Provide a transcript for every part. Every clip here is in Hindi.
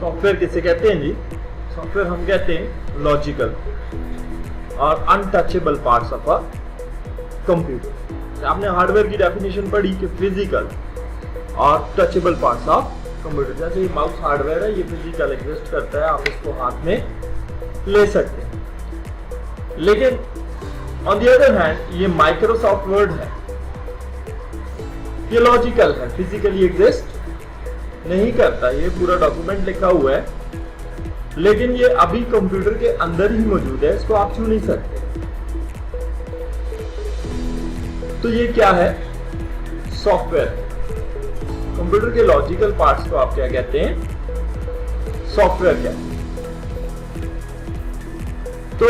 सॉफ्टवेयर किसे कहते हैं जी? सॉफ्टवेयर हम कहते हैं लॉजिकल और untouchable parts of a computer. आपने हार्डवेयर की डेफिनेशन पढ़ी कि फिजिकल और टचेबल पार्ट्स ऑफ कंप्यूटर। जैसे ये माउस हार्डवेयर है, ये फिजिकल एग्जिस्ट करता है, आप इसको हाथ में ले सकते हैं। लेकिन ऑन द अदर हैंड ये माइक्रोसॉफ्ट वर्ड है, ये लॉजिकल है, फिजिकली एग्जिस्ट नहीं करता। ये पूरा डॉक्यूमेंट लिखा हुआ है, लेकिन ये अभी कंप्यूटर के अंदर ही मौजूद है, इसको आप छू नहीं सकते। तो ये क्या है? सॉफ्टवेयर। कंप्यूटर के लॉजिकल पार्ट्स को आप क्या कहते हैं? सॉफ्टवेयर कहते हैं। तो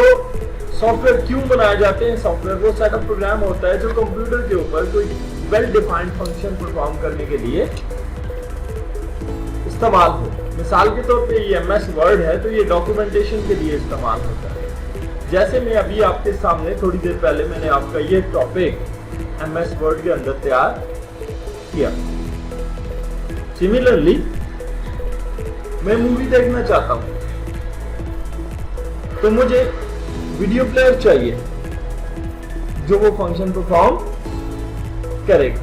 सॉफ्टवेयर क्यों बनाए जाते हैं? सॉफ्टवेयर वो सेट ऑफ प्रोग्राम होता है जो कंप्यूटर के ऊपर कोई वेल डिफाइंड फंक्शन परफॉर्म करने के लिए इस्तेमाल हो। मिसाल के तौर पे ये MS वर्ड है, तो ये डॉक्यूमेंटेशन के लिए इस्तेमाल होता है। जैसे मैं अभी आपके सामने थोड़ी देर पहले मैंने आपका ये टॉपिक MS वर्ड के अंदर तैयार किया। सिमिलरली मैं मूवी देखना चाहता हूं, तो मुझे वीडियो प्लेयर चाहिए जो वो फंक्शन परफॉर्म करेगा।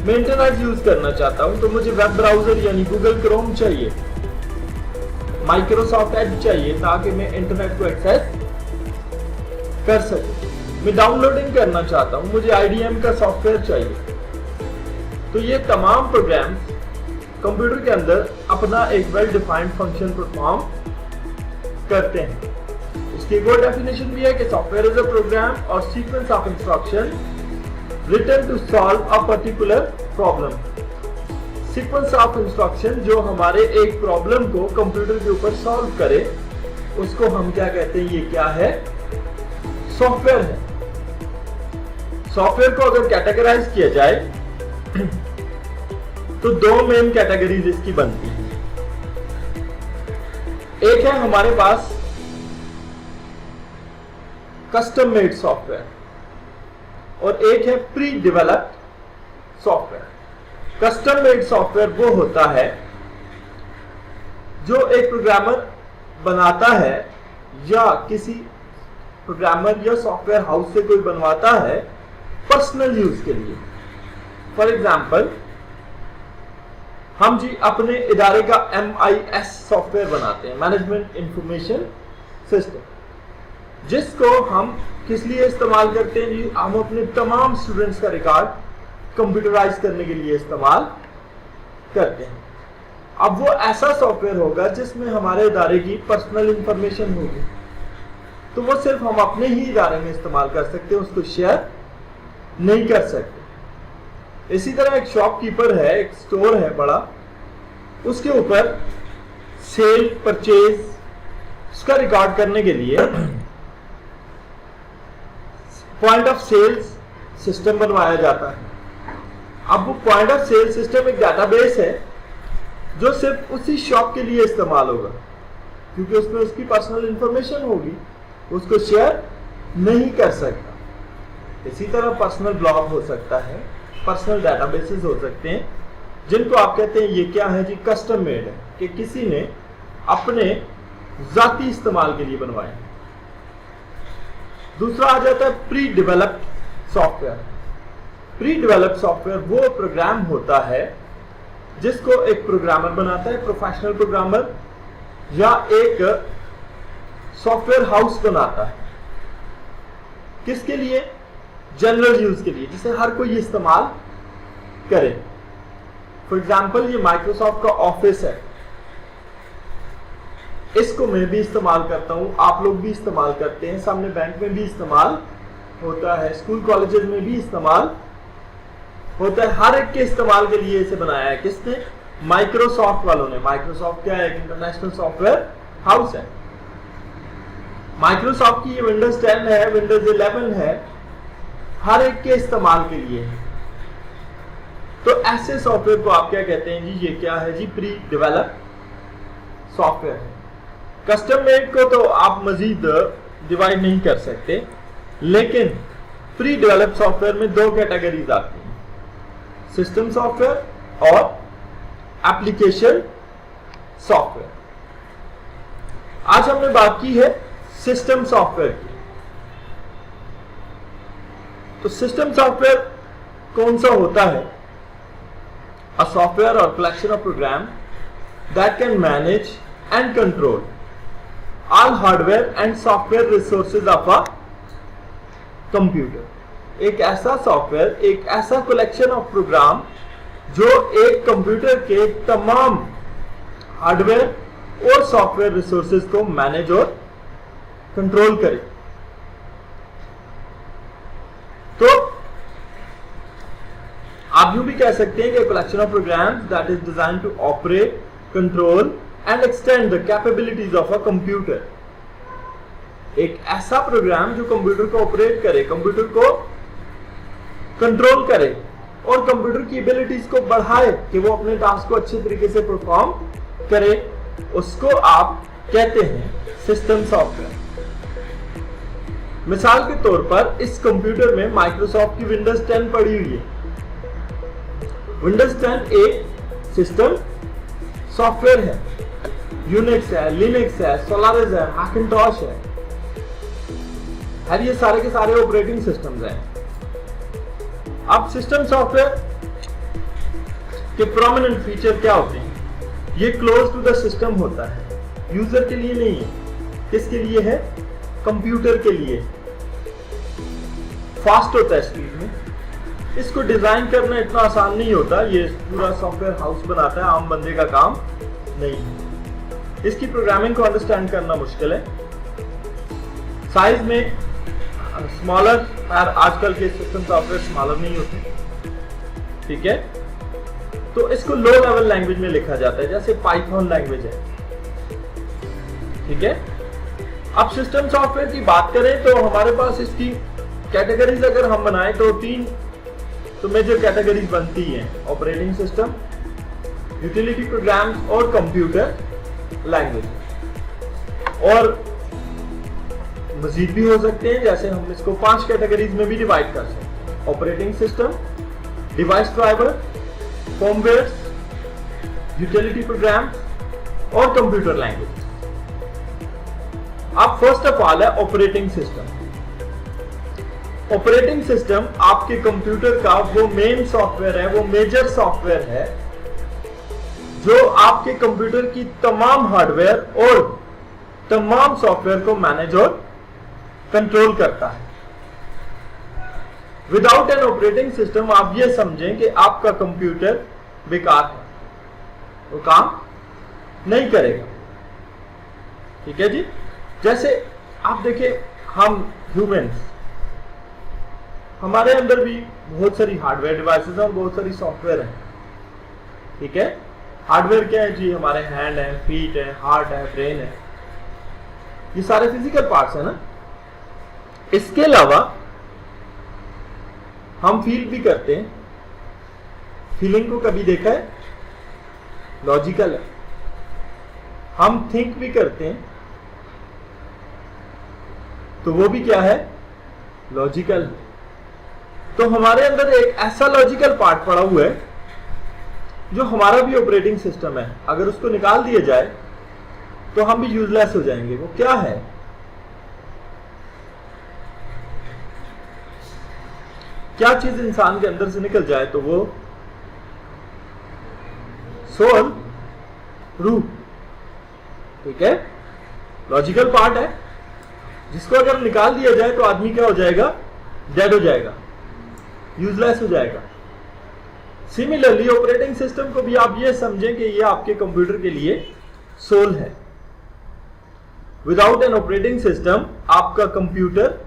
मैं इंटरनेट यूज करना चाहता हूं, तो मुझे वेब ब्राउजर यानी गूगल क्रोम चाहिए, माइक्रोसॉफ्ट एज चाहिए, ताकि मैं इंटरनेट को एक्सेस कर सकूं। मैं डाउनलोडिंग करना चाहता हूं, मुझे IDM का सॉफ्टवेयर चाहिए। तो ये तमाम प्रोग्राम कंप्यूटर के अंदर अपना एक वेल डिफाइंड फंक्शन परफॉर्म करते हैं। इसकी एक और डेफिनेशन भी है कि सॉफ्टवेयर इज अ प्रोग्राम और sequence of instruction written to solve a particular problem। Sequence of instruction जो हमारे एक प्रॉब्लम को कंप्यूटर के ऊपर सॉल्व करे, उसको हम क्या कहते हैं? ये क्या है? सॉफ्टवेयर है। सॉफ्टवेयर को अगर कैटेगराइज किया जाए तो दो मेन कैटेगरीज इसकी बनती है। एक है हमारे पास कस्टम मेड सॉफ्टवेयर और एक है pre developed software. Custom made software वो होता है जो एक प्रोग्रामर बनाता है या किसी प्रोग्रामर या सॉफ्टवेयर हाउस से कोई बनवाता है पर्सनल यूज के लिए। फॉर एग्जाम्पल, हम जी अपने इदारे का MIS सॉफ्टवेयर बनाते हैं, मैनेजमेंट इंफॉर्मेशन सिस्टम, जिसको हम किस लिए इस्तेमाल करते हैं जी? हम अपने तमाम स्टूडेंट्स का रिकॉर्ड कंप्यूटराइज करने के लिए इस्तेमाल करते हैं। अब वो ऐसा सॉफ्टवेयर होगा जिसमें हमारे इदारे की पर्सनल इंफॉर्मेशन होगी, तो वो सिर्फ हम अपने ही इदारे में इस्तेमाल कर सकते हैं, उसको शेयर नहीं कर सकते। इसी तरह एक शॉपकीपर है, एक स्टोर है बड़ा, उसके ऊपर सेल परचेज उसका रिकॉर्ड करने के लिए पॉइंट ऑफ सेल्स सिस्टम बनवाया जाता है। अब वो पॉइंट ऑफ सेल सिस्टम एक डेटाबेस है जो सिर्फ उसी शॉप के लिए इस्तेमाल होगा, क्योंकि उसमें उसकी पर्सनल इंफॉर्मेशन होगी, उसको शेयर नहीं कर सकता। इसी तरह पर्सनल ब्लॉग हो सकता है, पर्सनल डेटाबेसेस हो सकते हैं, जिनको आप कहते हैं ये क्या है जी? कस्टम मेड है, कि किसी ने अपने जाती इस्तेमाल के लिए बनवाए। दूसरा आ जाता है pre developed software. Pre developed software वो प्रोग्राम होता है जिसको एक प्रोग्रामर बनाता है, प्रोफेशनल प्रोग्रामर या एक सॉफ्टवेयर हाउस बनाता है। किसके लिए? जनरल यूज के लिए, जिसे हर कोई इस्तेमाल करे। फॉर एग्जाम्पल, ये माइक्रोसॉफ्ट का ऑफिस है, इसको मैं भी इस्तेमाल करता हूं, आप लोग भी इस्तेमाल करते हैं, सामने बैंक में भी इस्तेमाल होता है, स्कूल कॉलेजेस में भी इस्तेमाल होता है। हर एक के इस्तेमाल के लिए इसे बनाया है। किसने? माइक्रोसॉफ्ट वालों ने। माइक्रोसॉफ्ट क्या है? एक इंटरनेशनल सॉफ्टवेयर हाउस है। माइक्रोसॉफ्ट की ये विंडोज 10 है, विंडोज 11 है, हर एक के इस्तेमाल के लिए है। तो ऐसे सॉफ्टवेयर को आप क्या कहते हैं जी? ये क्या है जी? प्री डेवलप्ड सॉफ्टवेयर है। कस्टम मेड को तो आप मजीद डिवाइड नहीं कर सकते, लेकिन प्री डेवलप्ड सॉफ्टवेयर में दो कैटेगरीज आती हैं, सिस्टम सॉफ्टवेयर और एप्लीकेशन सॉफ्टवेयर। आज हमने बात की है सिस्टम सॉफ्टवेयर की। तो सिस्टम सॉफ्टवेयर कौन सा होता है? अ सॉफ्टवेयर और collection of program that can manage and control all hardware and software resources of a computer. एक ऐसा सॉफ्टवेयर, एक ऐसा कलेक्शन ऑफ प्रोग्राम जो एक कंप्यूटर के तमाम हार्डवेयर और सॉफ्टवेयर रिसोर्सेज को मैनेज और कंट्रोल करे। तो आप यूं भी कह सकते हैं कि collection of programs that is design to operate, control and extend the capabilities of a computer. एक ऐसा प्रोग्राम जो कंप्यूटर को ऑपरेट करे, कंप्यूटर को कंट्रोल करे और कंप्यूटर की एबिलिटीज को बढ़ाए कि वो अपने टास्क को अच्छे तरीके से परफॉर्म करे, उसको आप कहते हैं सिस्टम सॉफ्टवेयर। मिसाल के तौर पर इस कंप्यूटर में माइक्रोसॉफ्ट की विंडोज 10 पड़ी हुई है। विंडोज 10 एक सिस्टम सॉफ्टवेयर है। यूनिक्स है, लिनक्स है, सोलारिस है, मैकिंटॉश है, ये सारे के सारे ऑपरेटिंग सिस्टम्स हैं। अब सिस्टम सॉफ्टवेयर के प्रोमिनेंट फीचर क्या होते हैं? ये क्लोज टू द सिस्टम होता है, यूजर के लिए नहीं है। किसके लिए है? कंप्यूटर के लिए। फास्ट होता है स्पीड में। इसको डिजाइन करना इतना आसान नहीं होता, ये पूरा सॉफ्टवेयर हाउस बनाता है, आम बंदे का काम नहीं है। इसकी प्रोग्रामिंग को अंडरस्टैंड करना मुश्किल है। साइज में स्मॉलर, आजकल के सिस्टम सॉफ्टवेयर स्मॉलर नहीं होते, ठीक है। तो इसको लो लेवल लैंग्वेज में लिखा जाता है, जैसे पाइथन लैंग्वेज है, ठीक है। अब सिस्टम सॉफ्टवेयर की बात करें तो हमारे पास इसकी कैटेगरीज अगर हम बनाएं तो 3 तो मेजर कैटेगरीज बनती हैं: ऑपरेटिंग सिस्टम, यूटिलिटी प्रोग्राम्स और कंप्यूटर लैंग्वेज। और मजीद भी हो सकते हैं, जैसे हम इसको 5 कैटेगरीज में भी डिवाइड कर सकते हैं: operating system, device driver, firmware, utility programme और कंप्यूटर लैंग्वेज। अब फर्स्ट ऑफ ऑल है ऑपरेटिंग सिस्टम। ऑपरेटिंग सिस्टम आपके कंप्यूटर का वो मेन सॉफ्टवेयर है, वो मेजर सॉफ्टवेयर है जो आपके कंप्यूटर की तमाम हार्डवेयर और तमाम सॉफ्टवेयर को मैनेज और कंट्रोल करता है। विदाउट एन ऑपरेटिंग सिस्टम आप ये समझें कि आपका कंप्यूटर बेकार है, वो काम नहीं करेगा, ठीक है जी। जैसे आप देखिए, हम ह्यूमंस, हमारे अंदर भी बहुत सारी हार्डवेयर डिवाइसेस हैं और बहुत सारी सॉफ्टवेयर हैं, ठीक है। हार्डवेयर क्या है जी? हमारे हैंड है, फीट है, हार्ट है, ब्रेन है, ये सारे फिजिकल पार्ट्स है ना। इसके अलावा हम फील भी करते हैं। फीलिंग को कभी देखा है? लॉजिकल है। हम थिंक भी करते हैं, तो वो भी क्या है? लॉजिकल है। तो हमारे अंदर एक ऐसा लॉजिकल पार्ट पड़ा हुआ है जो हमारा भी ऑपरेटिंग सिस्टम है। अगर उसको निकाल दिया जाए तो हम भी यूजलेस हो जाएंगे। वो क्या है? क्या चीज इंसान के अंदर से निकल जाए तो वो सोल, रूह, ठीक है, लॉजिकल पार्ट है, जिसको अगर निकाल दिया जाए तो आदमी क्या हो जाएगा? डेड हो जाएगा, यूजलेस हो जाएगा। सिमिलरली ऑपरेटिंग सिस्टम को भी आप ये समझें कि ये आपके कंप्यूटर के लिए सोल है। विदाउट एन ऑपरेटिंग सिस्टम आपका कंप्यूटर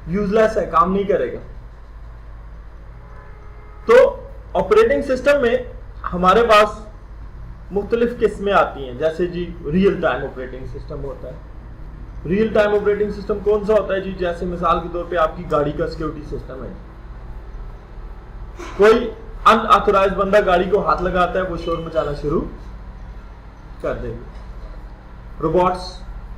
यूजलेस है, काम नहीं करेगा। तो ऑपरेटिंग सिस्टम में हमारे पास मुख्तलिफ किस्में आती हैं। जैसे जी रियल टाइम ऑपरेटिंग सिस्टम होता है। रियल टाइम ऑपरेटिंग सिस्टम कौन सा होता है जी? जैसे मिसाल के तौर पे आपकी गाड़ी का सिक्योरिटी सिस्टम है। कोई अनऑथराइज्ड बंदा गाड़ी को हाथ लगाता है, वो शोर मचाना शुरू कर देगी। रोबोट्स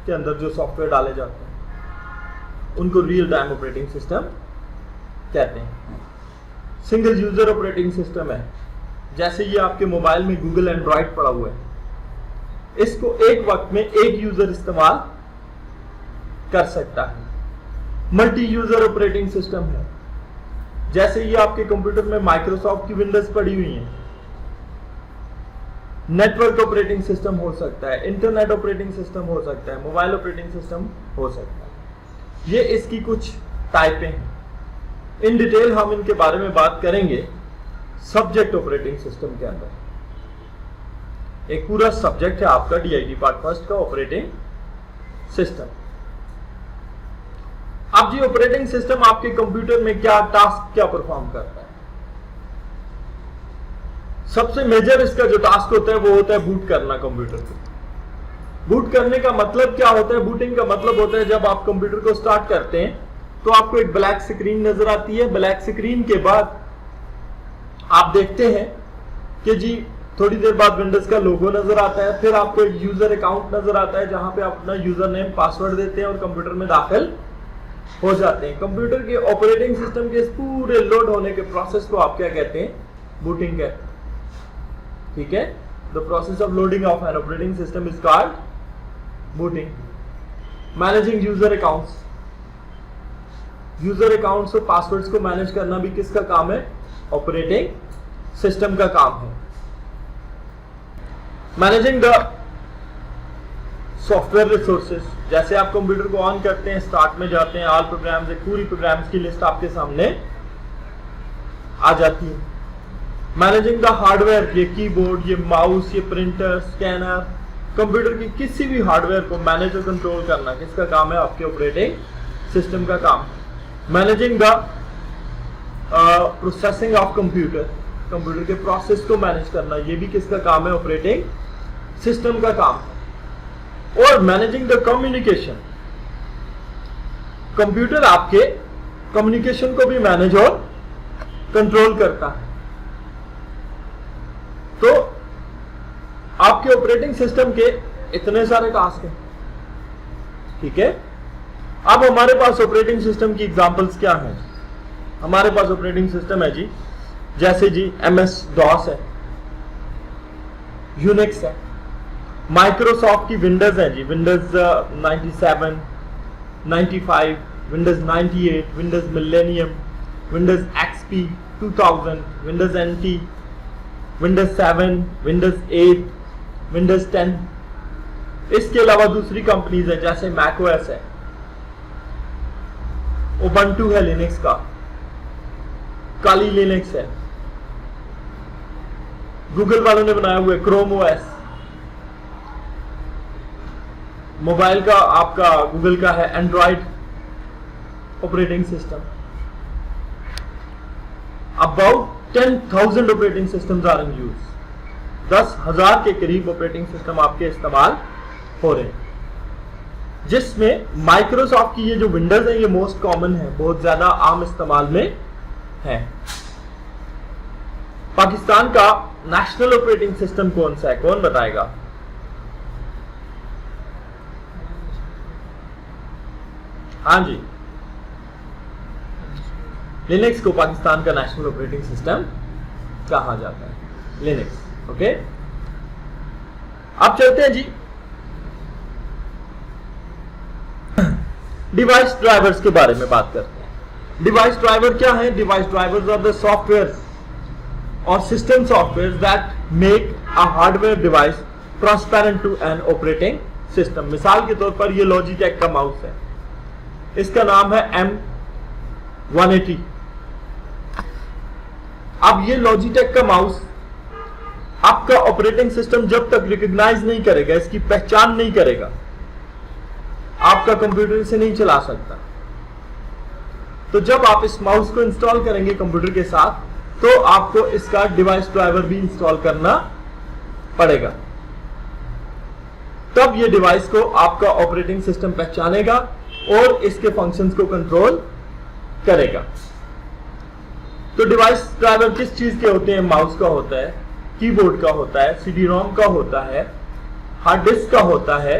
के अंदर जो सॉफ्टवेयर डाले जाते हैं उनको रियल टाइम ऑपरेटिंग सिस्टम कहते हैं। सिंगल यूजर ऑपरेटिंग सिस्टम है, जैसे ये आपके मोबाइल में गूगल एंड्रॉइड पड़ा हुआ है, इसको एक वक्त में एक यूजर इस्तेमाल कर सकता है। मल्टी यूजर ऑपरेटिंग सिस्टम है, जैसे ये आपके कंप्यूटर में माइक्रोसॉफ्ट की विंडोज पड़ी हुई है। नेटवर्क ऑपरेटिंग सिस्टम हो सकता है, इंटरनेट ऑपरेटिंग सिस्टम हो सकता है, मोबाइल ऑपरेटिंग सिस्टम हो सकता है। ये इसकी कुछ टाइपें हैं। इन डिटेल हम इनके बारे में बात करेंगे सब्जेक्ट ऑपरेटिंग सिस्टम के अंदर। एक पूरा सब्जेक्ट है आपका DIT पार्ट फर्स्ट का ऑपरेटिंग सिस्टम। अब जी ऑपरेटिंग सिस्टम आपके कंप्यूटर में क्या टास्क क्या परफॉर्म करता है? सबसे मेजर इसका जो टास्क होता है वो होता है बूट करना कंप्यूटर को। बूट करने का मतलब क्या होता है? बूटिंग का मतलब होता है जब आप कंप्यूटर को स्टार्ट करते हैं तो आपको एक ब्लैक स्क्रीन नजर आती है। ब्लैक स्क्रीन के बाद आप देखते हैं कि जी थोड़ी देर बाद विंडोज का लोगो नजर आता है, फिर आपको एक यूजर अकाउंट नजर आता है जहां पे आप अपना यूजर नेम पासवर्ड देते हैं और कंप्यूटर में दाखिल हो जाते हैं। कंप्यूटर के ऑपरेटिंग सिस्टम के इस पूरे लोड होने के प्रोसेस को आप क्या कहते हैं? बूटिंग कहते हैं। ठीक है, the process of loading of N operating system is called booting. Managing user accounts, user accounts और पासवर्ड्स को मैनेज करना भी किसका काम है? ऑपरेटिंग सिस्टम का काम है। मैनेजिंग द सॉफ्टवेयर रिसोर्सेज, जैसे आप कंप्यूटर को ऑन करते हैं, स्टार्ट में जाते हैं, ऑल प्रोग्राम्स, एक पूरी प्रोग्राम्स की लिस्ट आपके सामने आ जाती है। मैनेजिंग द हार्डवेयर, ये कीबोर्ड, ये माउस, ये प्रिंटर, स्कैनर, कंप्यूटर की किसी भी हार्डवेयर को मैनेज और कंट्रोल करना किसका काम है? आपके ऑपरेटिंग सिस्टम का काम। Managing the processing of computer, computer के प्रोसेस को मैनेज करना, ये भी किसका काम है? ऑपरेटिंग सिस्टम का काम। और मैनेजिंग द कम्युनिकेशन, कंप्यूटर आपके कम्युनिकेशन को भी मैनेज और कंट्रोल करता है। तो आपके ऑपरेटिंग सिस्टम के इतने सारे टास्क हैं। ठीक है, अब हमारे पास ऑपरेटिंग सिस्टम की एग्जांपल्स क्या हैं? हमारे पास ऑपरेटिंग सिस्टम है जी, जैसे जी MS DOS है, यूनिक्स है, माइक्रोसॉफ्ट की विंडोज है जी, Windows 97, 95, Windows 98, Windows Millennium, Windows XP 2000, Windows NT, Windows 7, Windows 8, Windows 10। इसके अलावा दूसरी कंपनीज है जैसे macOS है, उबंटू है लिनक्स का, काली लिनक्स है, गूगल वालों ने बनाया हुआ है क्रोम OS, मोबाइल का आपका गूगल का है Android operating system. About 10,000 operating systems are in use. 10,000 के करीब ऑपरेटिंग सिस्टम आपके इस्तेमाल हो रहे हैं, जिसमें माइक्रोसॉफ्ट की ये जो विंडोज है ये मोस्ट कॉमन है, बहुत ज्यादा आम इस्तेमाल में है। पाकिस्तान का नेशनल ऑपरेटिंग सिस्टम कौन सा है? कौन बताएगा? हाँ जी, लिनक्स को पाकिस्तान का नेशनल ऑपरेटिंग सिस्टम कहा जाता है, लिनक्स। ओके, अब चलते हैं जी डिवाइस ड्राइवर्स के बारे में बात करते हैं। डिवाइस ड्राइवर क्या है? Device drivers are the software और system software that make a hardware device transparent to an operating system. मिसाल के तौर पर ये लॉजिटेक का माउस है, इसका नाम है M180। अब ये लॉजिटेक का माउस आपका ऑपरेटिंग सिस्टम जब तक रिकॉग्नाइज नहीं करेगा, इसकी पहचान नहीं करेगा, आपका कंप्यूटर से नहीं चला सकता। तो जब आप इस माउस को इंस्टॉल करेंगे कंप्यूटर के साथ, तो आपको इसका डिवाइस ड्राइवर भी इंस्टॉल करना पड़ेगा। तब ये डिवाइस को आपका ऑपरेटिंग सिस्टम पहचानेगा और इसके फंक्शंस को कंट्रोल करेगा। तो डिवाइस ड्राइवर किस चीज के होते हैं? माउस का होता है, कीबोर्ड का होता है, CD-ROM का होता है, हार्ड डिस्क का होता है,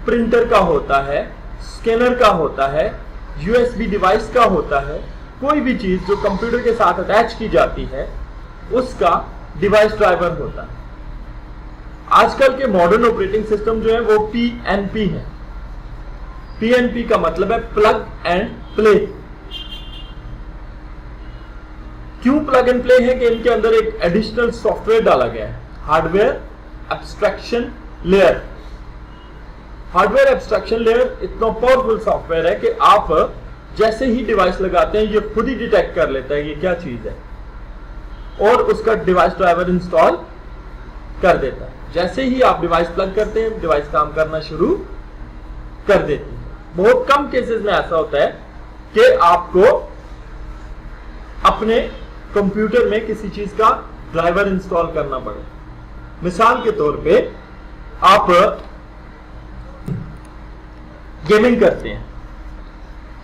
प्रिंटर का होता है, स्कैनर का होता है, USB डिवाइस का होता है। कोई भी चीज जो कंप्यूटर के साथ अटैच की जाती है उसका डिवाइस ड्राइवर होता है। आजकल के मॉडर्न ऑपरेटिंग सिस्टम जो है वो PNP है। PNP का मतलब है प्लग एंड प्ले। क्यों प्लग एंड प्ले है कि इनके अंदर एक एडिशनल सॉफ्टवेयर डाला गया है, hardware abstraction layer. Hardware abstraction layer इतना पावरफुल सॉफ्टवेयर है कि आप जैसे ही डिवाइस लगाते हैं ये खुद ही डिटेक्ट कर लेता है ये क्या चीज है और उसका डिवाइस ड्राइवर इंस्टॉल कर देता है। जैसे ही आप डिवाइस प्लग करते हैं डिवाइस काम करना शुरू कर देती है। बहुत कम केसेस में ऐसा होता है कि आपको अपने कंप्यूटर में किसी चीज का ड्राइवर इंस्टॉल करना पड़े। मिसाल के तौर पे आप गेमिंग करते हैं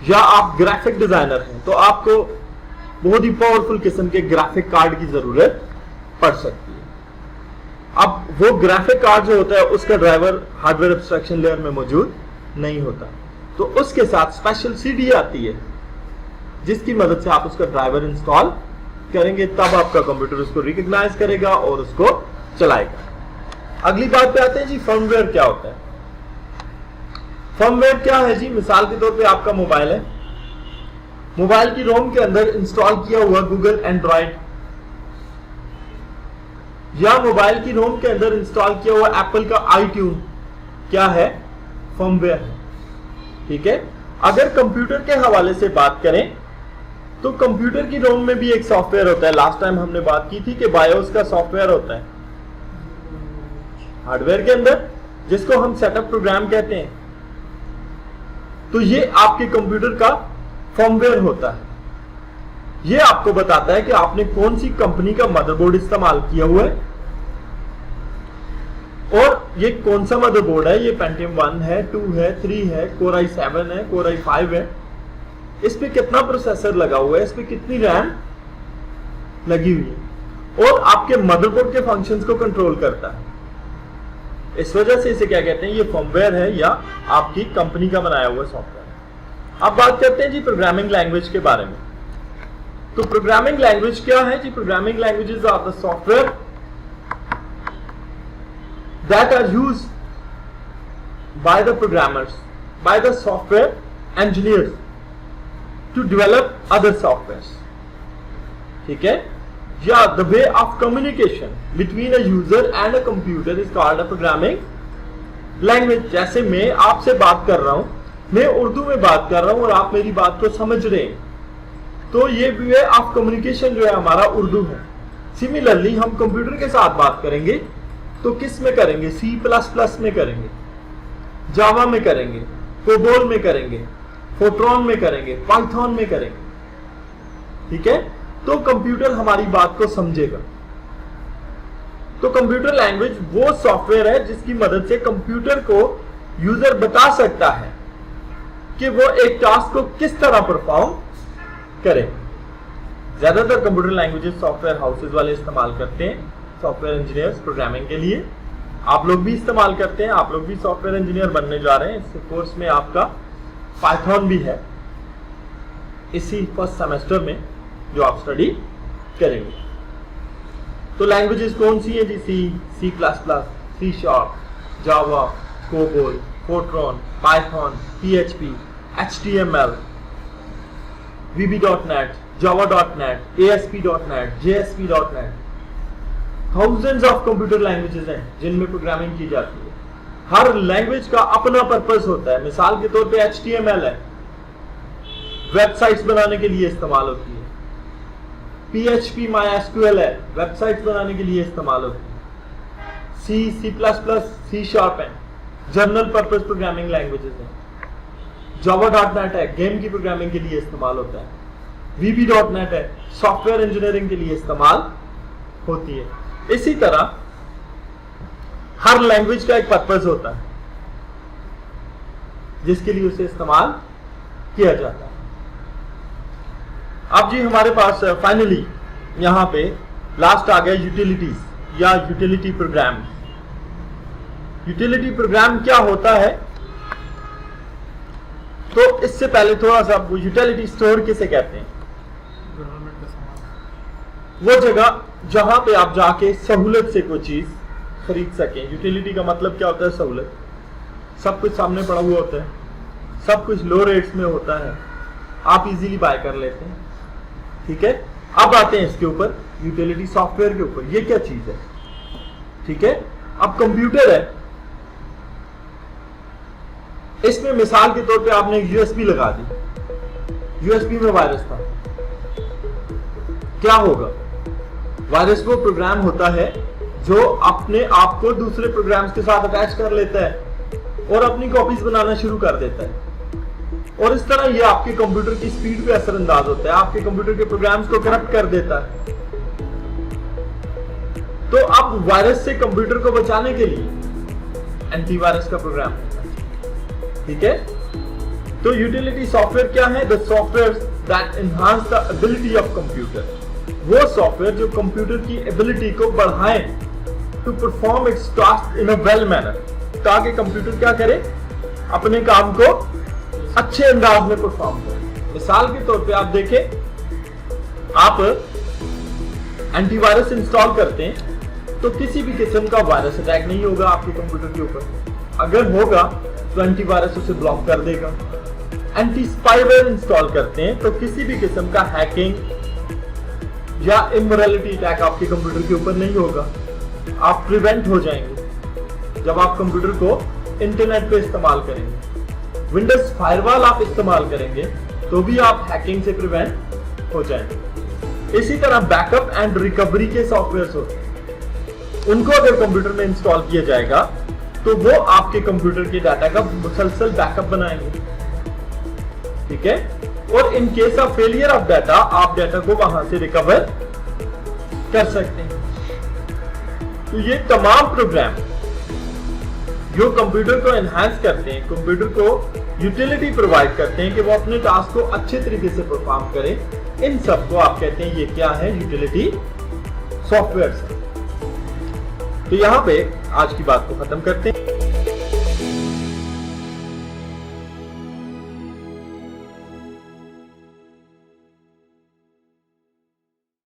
या आप ग्राफिक डिजाइनर हैं तो आपको बहुत ही पावरफुल किस्म के ग्राफिक कार्ड की जरूरत पड़ सकती है। अब वो ग्राफिक कार्ड जो होता है उसका ड्राइवर हार्डवेयर एब्स्ट्रैक्शन लेयर में मौजूद नहीं होता, तो उसके साथ स्पेशल CD आती है जिसकी मदद से आप उसका ड्राइवर इंस्टॉल करेंगे, तब आपका कंप्यूटर उसको रिकॉग्नाइज करेगा और उसको चलाएगा। अगली बात पे आते हैं जी, फर्मवेयर क्या होता है। फर्मवेयर क्या है जी? मिसाल के तौर पे आपका मोबाइल है, मोबाइल की रोम के अंदर इंस्टॉल किया हुआ गूगल एंड्रॉइड या मोबाइल की रोम के अंदर इंस्टॉल किया हुआ एप्पल का iTunes, क्या है? फर्मवेयर है। ठीक है। अगर कंप्यूटर के हवाले से बात करें तो कंप्यूटर की रोम में भी एक सॉफ्टवेयर होता है। लास्ट टाइम हमने बात की थी कि बायोस का सॉफ्टवेयर होता है हार्डवेयर के अंदर, जिसको हम सेटअप प्रोग्राम कहते हैं। तो ये आपके कंप्यूटर का फर्मवेयर होता है। ये आपको बताता है कि आपने कौन सी कंपनी का मदरबोर्ड इस्तेमाल किया हुआ है और ये कौन सा मदरबोर्ड है। ये Pentium 1 है, 2 है, 3 है, Core i7 है, Core i5 है। इस पे कितना प्रोसेसर लगा हुआ है, इस पे कितनी रैम लगी हुई है और आपके मदरबोर्ड के फंक्शंस को कंट्रोल करता है। इस वजह से इसे क्या कहते हैं? ये फर्मवेयर है या आपकी कंपनी का बनाया हुआ सॉफ्टवेयर। अब बात करते हैं जी प्रोग्रामिंग लैंग्वेज के बारे में। तो प्रोग्रामिंग लैंग्वेज क्या है जी? Programming languages are the software that are used by the programmers, by the software engineers to develop other softwares. ठीक है? Yeah, the way of communication between a user and a computer is called a programming language. जैसे मैं आपसे बात कर रहा हूं, मैं उर्दू में बात कर रहा हूं और आप मेरी बात को समझ रहे हैं, तो ये वे ऑफ कम्युनिकेशन जो है हमारा उर्दू है। सिमिलरली हम कंप्यूटर के साथ बात करेंगे तो किस में करेंगे? C++ में करेंगे, जावा में करेंगे, कोबोल में करेंगे, फोर्ट्रॉन में करेंगे, पाइथन में करेंगे। ठीक है। तो कंप्यूटर हमारी बात को समझेगा। तो कंप्यूटर लैंग्वेज वो सॉफ्टवेयर है जिसकी मदद से कंप्यूटर को यूजर बता सकता है कि वो एक टास्क को किस तरह परफॉर्म करे। ज्यादातर कंप्यूटर लैंग्वेजेस सॉफ्टवेयर हाउसेज वाले इस्तेमाल करते हैं, सॉफ्टवेयर इंजीनियर्स प्रोग्रामिंग के लिए। आप लोग भी इस्तेमाल करते हैं, आप लोग भी सॉफ्टवेयर इंजीनियर बनने जा रहे हैं। इस कोर्स में आपका पाइथन भी है इसी फर्स्ट सेमेस्टर में जो आप स्टडी करेंगे। तो लैंग्वेजेस कौन सी है जी? C++, C#, Java, COBOL, Fortran, Python, PHP, HTML, VB.NET, Java.NET, ASP.NET, JSP.NET। Thousands of computer languages हैं जिनमें प्रोग्रामिंग की जाती है। हर लैंग्वेज का अपना पर्पस होता है। मिसाल के तौर पे HTML है, वेबसाइट्स बनाने के लिए इस्तेमाल होती है। PHP MySQL है, वेबसाइट्स बनाने के लिए इस्तेमाल होती है। C++, C# है, जनरल पर्पस प्रोग्रामिंग लैंग्वेजेस हैं। Java.NET है, गेम की प्रोग्रामिंग के लिए इस्तेमाल होता है। VB.NET है, सॉफ्टवेयर इंजीनियरिंग के लिए इस्तेमाल होती है। इसी तरह हर लैंग्वेज का एक पर्पस होता है जिसके लिए उसे इस्तेमाल किया जाता है। अब जी हमारे पास फाइनली यहां पे लास्ट आ गया यूटिलिटीज या यूटिलिटी प्रोग्राम। यूटिलिटी प्रोग्राम क्या होता है? तो इससे पहले थोड़ा सा यूटिलिटी स्टोर किसे कहते हैं? वो जगह जहां पे आप जाके सहूलत से कोई चीज खरीद सकें। यूटिलिटी का मतलब क्या होता है? सहूलत। सब कुछ सामने पड़ा हुआ होता है, सब कुछ लो रेट्स में होता है, आप इजीली बाय कर लेते हैं। ठीक है, अब आते हैं इसके ऊपर, यूटिलिटी सॉफ्टवेयर के ऊपर। ये क्या चीज है? ठीक है, अब कंप्यूटर है, इसमें मिसाल के तौर पे आपने यूएसबी लगा दी, यूएसबी में वायरस था, क्या होगा? वायरस वो प्रोग्राम होता है जो अपने आप को दूसरे प्रोग्राम्स के साथ अटैच कर लेता है और अपनी कॉपीज बनाना शुरू कर देता है, और इस तरह ये आपके कंप्यूटर की स्पीड पे असरअंदाज होता है, आपके कंप्यूटर के प्रोग्राम्स को करप्ट कर देता है। तो अब वायरस से कंप्यूटर को बचाने के लिए एंटीवायरस का प्रोग्राम होता है। ठीक है, तो यूटिलिटी सॉफ्टवेयर क्या है? The software that enhance the ability of computer, वो सॉफ्टवेयर जो कंप्यूटर की एबिलिटी को बढ़ाए to perform its task in a well manner, ताकि कंप्यूटर क्या करे? अपने काम को अच्छे अंदाज में परफॉर्म करे। मिसाल के तौर पे आप देखें, आप एंटीवायरस इंस्टॉल करते हैं तो किसी भी किस्म का वायरस अटैक नहीं होगा आपके कंप्यूटर के ऊपर। अगर होगा तो एंटीवायरस उसे ब्लॉक कर देगा। एंटी स्पाईवेयर इंस्टॉल करते हैं तो किसी भी किस्म का हैकिंग या इमोरलिटी अटैक आपके कंप्यूटर के ऊपर नहीं होगा, आप प्रिवेंट हो जाएंगे जब आप कंप्यूटर को इंटरनेट पे इस्तेमाल करेंगे। विंडोज फायरवॉल आप इस्तेमाल करेंगे तो भी आप हैकिंग से प्रिवेंट हो जाएंगे। इसी तरह बैकअप एंड रिकवरी के सॉफ्टवेयर होते हैं, उनको अगर कंप्यूटर में इंस्टॉल किया जाएगा तो वो आपके कंप्यूटर के डाटा का मुसलसल बैकअप बनाएंगे। ठीक है, और in case of failure of data, आप डाटा को वहां से रिकवर कर सकते हैं। तो ये तमाम प्रोग्राम जो कंप्यूटर को एनहांस करते हैं, कंप्यूटर को यूटिलिटी प्रोवाइड करते हैं कि वो अपने टास्क को अच्छे तरीके से परफॉर्म करे, इन सब को आप कहते हैं ये क्या है? Utility software. तो यहां पे आज की बात को खत्म करते हैं।